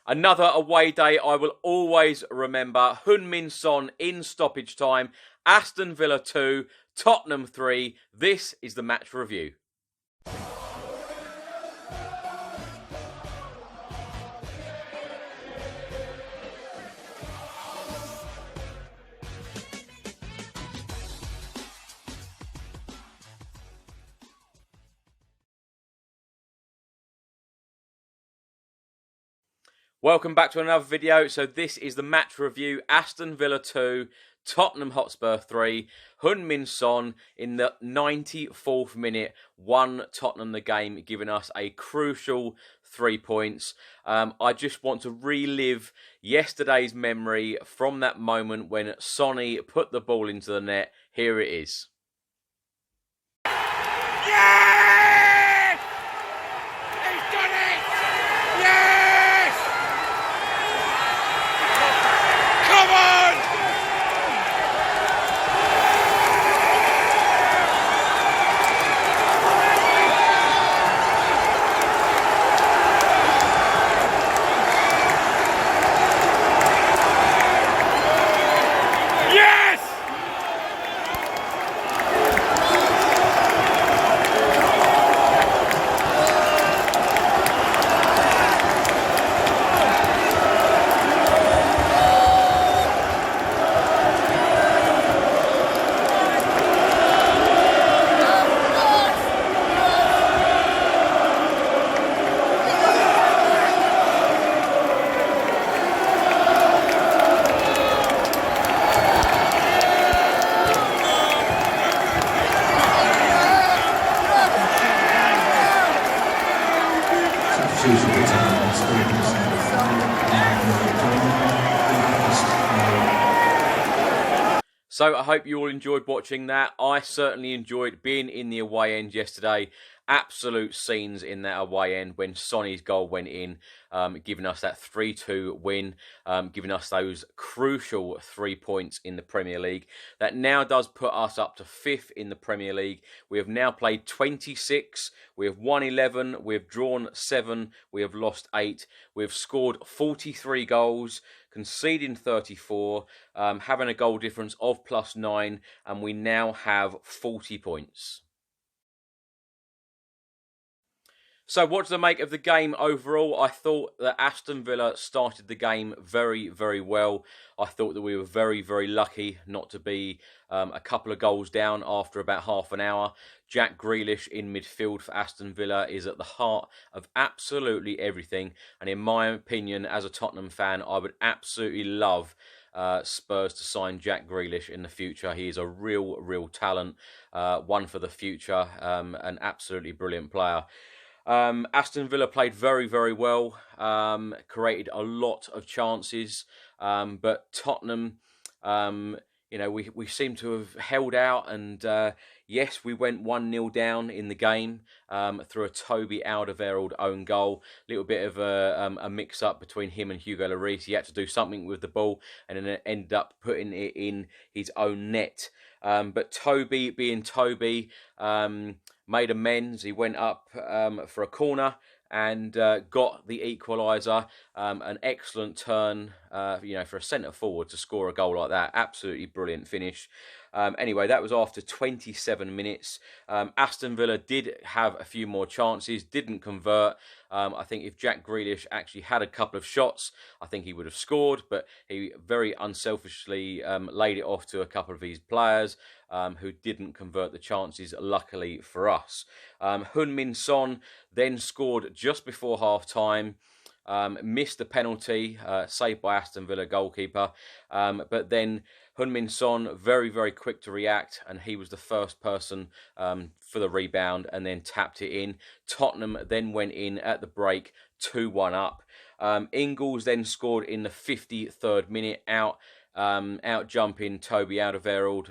Another away day I will always remember. Heung-Min Son in stoppage time. Aston Villa 2, Tottenham 3. This is the match review. Welcome back to another video. So this is the match review. Aston Villa 2, Tottenham Hotspur 3. Heung-Min Son in the 94th minute won Tottenham the game, giving us a crucial 3 points. I just want to relive yesterday's memory from that moment when Sonny put the ball into the net. Here it is. Yes! He's done it! Yes! Come on! Yes! So I hope you all enjoyed watching that. I certainly enjoyed being in the away end yesterday. Absolute scenes in that away end when Sonny's goal went in, giving us that 3-2 win, giving us those crucial 3 points in the Premier League. That now does put us up to 5th in the Premier League. We have now played 26, we have won 11, we have drawn 7, we have lost 8, we have scored 43 goals, conceding 34, having a goal difference of +9, and we now have 40 points. So what do I make of the game overall? I thought that Aston Villa started the game very, very well. I thought that we were very, very lucky not to be a couple of goals down after about half an hour. Jack Grealish in midfield for Aston Villa is at the heart of absolutely everything. And in my opinion, as a Tottenham fan, I would absolutely love Spurs to sign Jack Grealish in the future. He is a real talent, one for the future, an absolutely brilliant player. Aston Villa played very, very well, created a lot of chances, but Tottenham, we seem to have held out, and yes, we went 1-0 down in the game through a Toby Alderweireld own goal. A little bit of a mix-up between him and Hugo Lloris. He had to do something with the ball, and then it ended up putting it in his own net. But Toby, being Toby, made amends. He went up for a corner and got the equaliser. An excellent turn, for a centre forward to score a goal like that. Absolutely brilliant finish. Anyway, that was after 27 minutes. Aston Villa did have a few more chances, didn't convert. I think if Jack Grealish actually had a couple of shots, I think he would have scored, but he very unselfishly laid it off to a couple of his players who didn't convert the chances, luckily for us. Heung-Min Son then scored just before half-time. Missed a penalty, saved by Aston Villa goalkeeper, but then Heung-Min Son very, very quick to react, and he was the first person for the rebound and then tapped it in. Tottenham then went in at the break, 2-1 up. Ings then scored in the 53rd minute, out jumping Toby Alderweireld,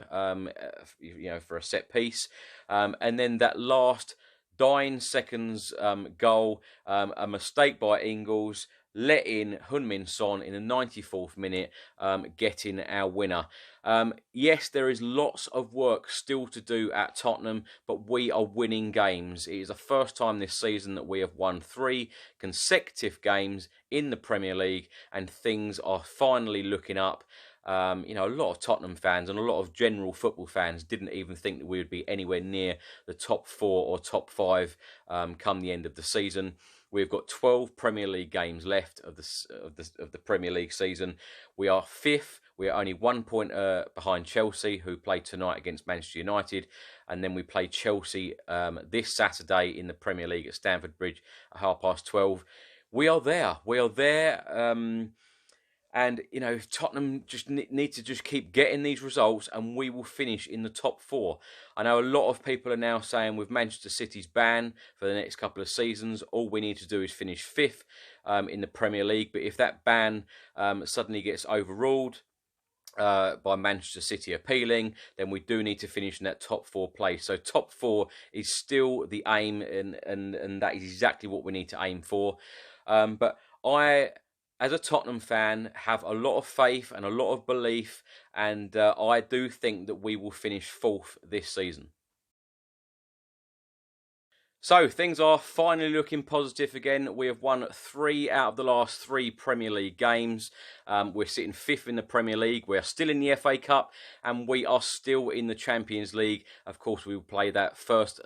for a set piece, and then that last dying seconds goal, a mistake by Ings, let in Heung-Min Son in the 94th minute, getting our winner. Yes, there is lots of work still to do at Tottenham, but we are winning games. It is the first time this season that we have won 3 consecutive games in the Premier League, and things are finally looking up. You know, a lot of Tottenham fans and a lot of general football fans didn't even think that we would be anywhere near the top 4 or top 5 come the end of the season. We've got 12 Premier League games left of the Premier League season. We are 5th. We are only 1 point behind Chelsea, who play tonight against Manchester United. And then we play Chelsea this Saturday in the Premier League at Stamford Bridge at 12:30. We are there. We are there. And, you know, Tottenham just need to just keep getting these results and we will finish in the top 4. I know a lot of people are now saying with Manchester City's ban for the next couple of seasons, all we need to do is finish 5th in the Premier League. But if that ban suddenly gets overruled by Manchester City appealing, then we do need to finish in that top 4 place. So top 4 is still the aim, and that is exactly what we need to aim for. But I, as a Tottenham fan, have a lot of faith and a lot of belief, and I do think that we will finish 4th this season. So, things are finally looking positive again. We have won 3 out of the last 3 Premier League games. We're sitting 5th in the Premier League. We are still in the FA Cup, and we are still in the Champions League. Of course, we will play that first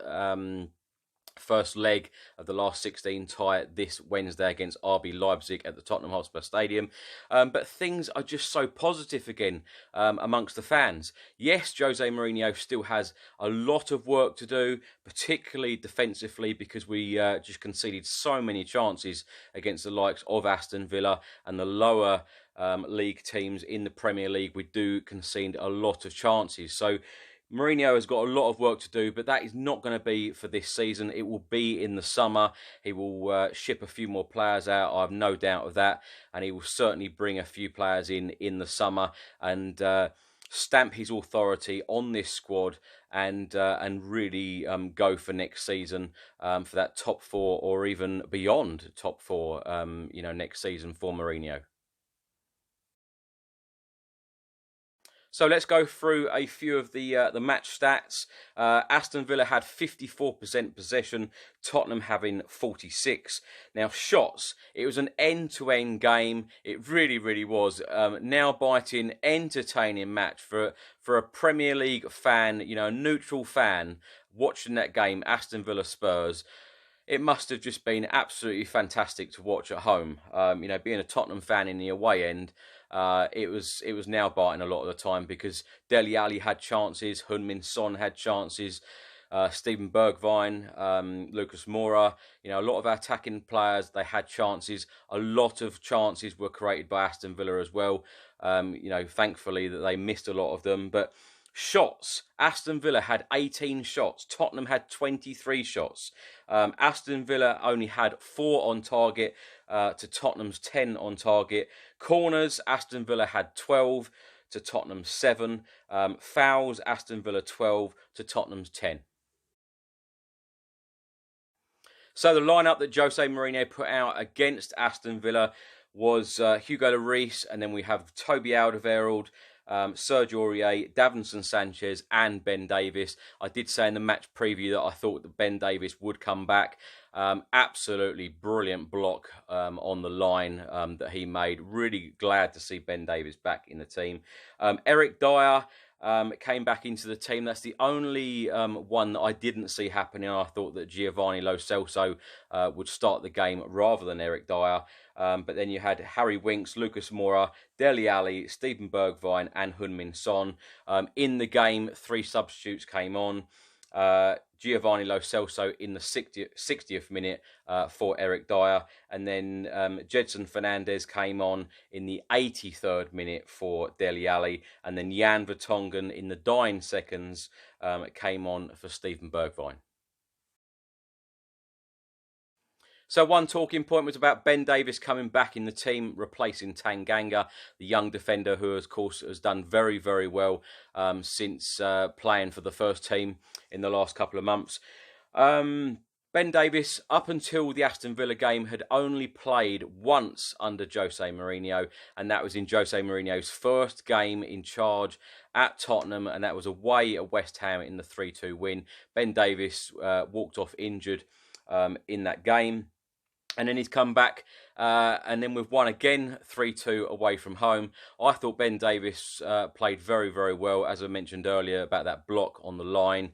leg of the last 16 tie this Wednesday against RB Leipzig at the Tottenham Hotspur Stadium. But things are just so positive again amongst the fans. Yes, Jose Mourinho still has a lot of work to do, particularly defensively, because we just conceded so many chances against the likes of Aston Villa and the lower league teams in the Premier League. We do concede a lot of chances. So Mourinho has got a lot of work to do, but that is not going to be for this season. It will be in the summer. He will ship a few more players out. I have no doubt of that. And he will certainly bring a few players in the summer and stamp his authority on this squad and really go for next season for that top 4 or even beyond top 4, next season for Mourinho. So let's go through a few of the match stats. Aston Villa had 54% possession, Tottenham having 46. Now shots, it was an end-to-end game. It really, really was. Nail-biting, entertaining match for a Premier League fan, a neutral fan watching that game, Aston Villa Spurs. It must have just been absolutely fantastic to watch at home. Being a Tottenham fan in the away end, it was nail biting a lot of the time because Dele Alli had chances, Heung-Min Son had chances, Steven Bergwijn, Lucas Moura. A lot of our attacking players, they had chances. A lot of chances were created by Aston Villa as well. Thankfully that they missed a lot of them, but shots, Aston Villa had 18 shots. Tottenham had 23 shots. Aston Villa only had 4 on target to Tottenham's 10 on target. Corners, Aston Villa had 12 to Tottenham's 7. Fouls, Aston Villa 12 to Tottenham's 10. So the lineup that Jose Mourinho put out against Aston Villa was Hugo Lloris, and then we have Toby Alderweireld, Sergio Aurier, Davinson Sanchez and Ben Davies. I did say in the match preview that I thought that Ben Davies would come back. Absolutely brilliant block on the line that he made. Really glad to see Ben Davies back in the team. Eric Dyer came back into the team. That's the only one that I didn't see happening. I thought that Giovanni Lo Celso would start the game rather than Eric Dyer. But then you had Harry Winks, Lucas Moura, Dele Alli, Steven Bergwijn and Heung-Min Son. In the game, 3 substitutes came on. Giovanni Lo Celso in the 60th minute for Eric Dyer. And then Gedson Fernandes came on in the 83rd minute for Dele Alli. And then Jan Vertonghen in the dying seconds came on for Steven Bergwijn. So one talking point was about Ben Davies coming back in the team, replacing Tanganga, the young defender who, of course, has done very, very well since playing for the first team in the last couple of months. Ben Davies, up until the Aston Villa game, had only played once under Jose Mourinho, and that was in Jose Mourinho's first game in charge at Tottenham, and that was away at West Ham in the 3-2 win. Ben Davies walked off injured in that game. And then he's come back, and then we've won again 3-2 away from home. I thought Ben Davies played very, very well, as I mentioned earlier, about that block on the line.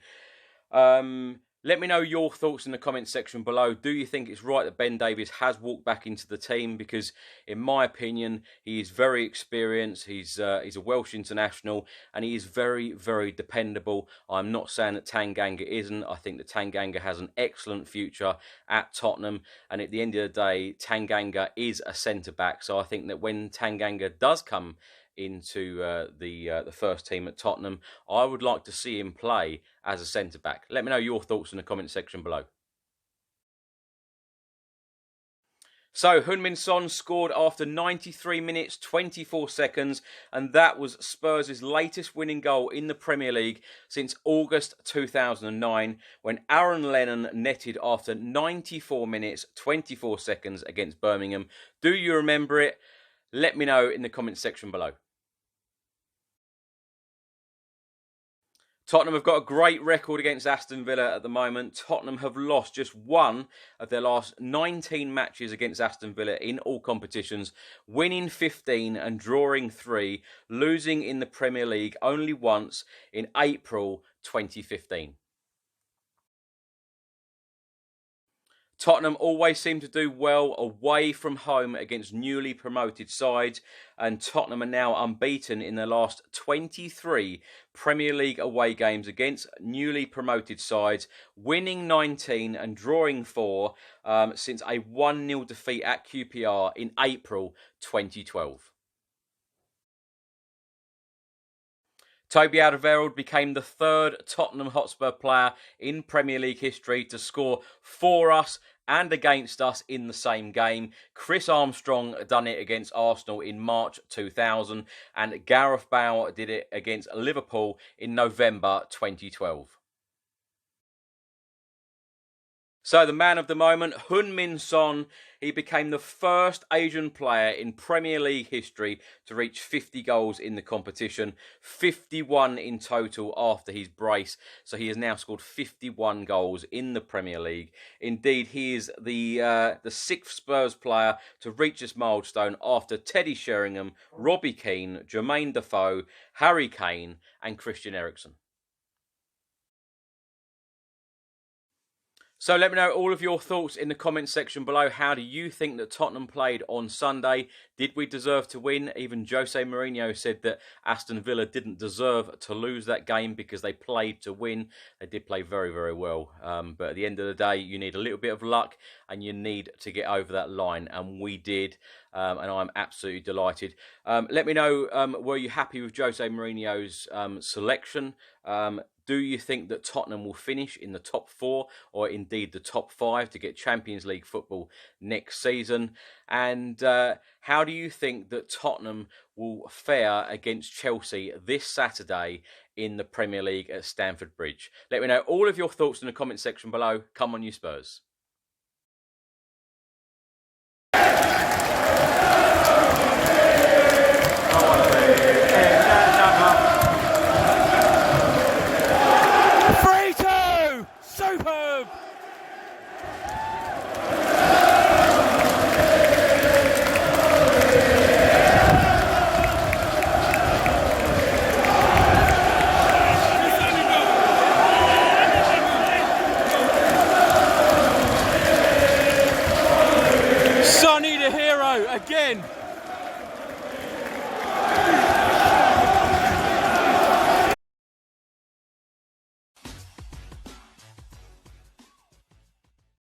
Let me know your thoughts in the comments section below. Do you think it's right that Ben Davies has walked back into the team? Because in my opinion, he is very experienced. He's a Welsh international, and he is very, very dependable. I'm not saying that Tanganga isn't. I think that Tanganga has an excellent future at Tottenham, and at the end of the day, Tanganga is a centre-back. So I think that when Tanganga does come into the first team at Tottenham, I would like to see him play as a centre-back. Let me know your thoughts in the comment section below. So, Heung-Min Son scored after 93 minutes, 24 seconds, and that was Spurs' latest winning goal in the Premier League since August 2009, when Aaron Lennon netted after 94 minutes, 24 seconds against Birmingham. Do you remember it? Let me know in the comment section below. Tottenham have got a great record against Aston Villa at the moment. Tottenham have lost just one of their last 19 matches against Aston Villa in all competitions, winning 15 and drawing 3, losing in the Premier League only once in April 2015. Tottenham always seem to do well away from home against newly promoted sides, and Tottenham are now unbeaten in their last 23 Premier League away games against newly promoted sides, winning 19 and drawing 4 since a 1-0 defeat at QPR in April 2012. Toby Alderweireld became the third Tottenham Hotspur player in Premier League history to score for us and against us in the same game. Chris Armstrong done it against Arsenal in March 2000, and Gareth Bale did it against Liverpool in November 2012. So the man of the moment, Heung-Min Son, he became the first Asian player in Premier League history to reach 50 goals in the competition, 51 in total after his brace. So he has now scored 51 goals in the Premier League. Indeed, he is the sixth Spurs player to reach this milestone after Teddy Sheringham, Robbie Keane, Jermaine Defoe, Harry Kane and Christian Eriksen. So let me know all of your thoughts in the comments section below. How do you think that Tottenham played on Sunday? Did we deserve to win? Even Jose Mourinho said that Aston Villa didn't deserve to lose that game because they played to win. They did play very, very well. But at the end of the day, you need a little bit of luck and you need to get over that line. And we did. And I'm absolutely delighted. Let me know, were you happy with Jose Mourinho's selection? Do you think that Tottenham will finish in the top 4 or indeed the top 5 to get Champions League football next season? And how do you think that Tottenham will fare against Chelsea this Saturday in the Premier League at Stamford Bridge? Let me know all of your thoughts in the comment section below. Come on, you Spurs.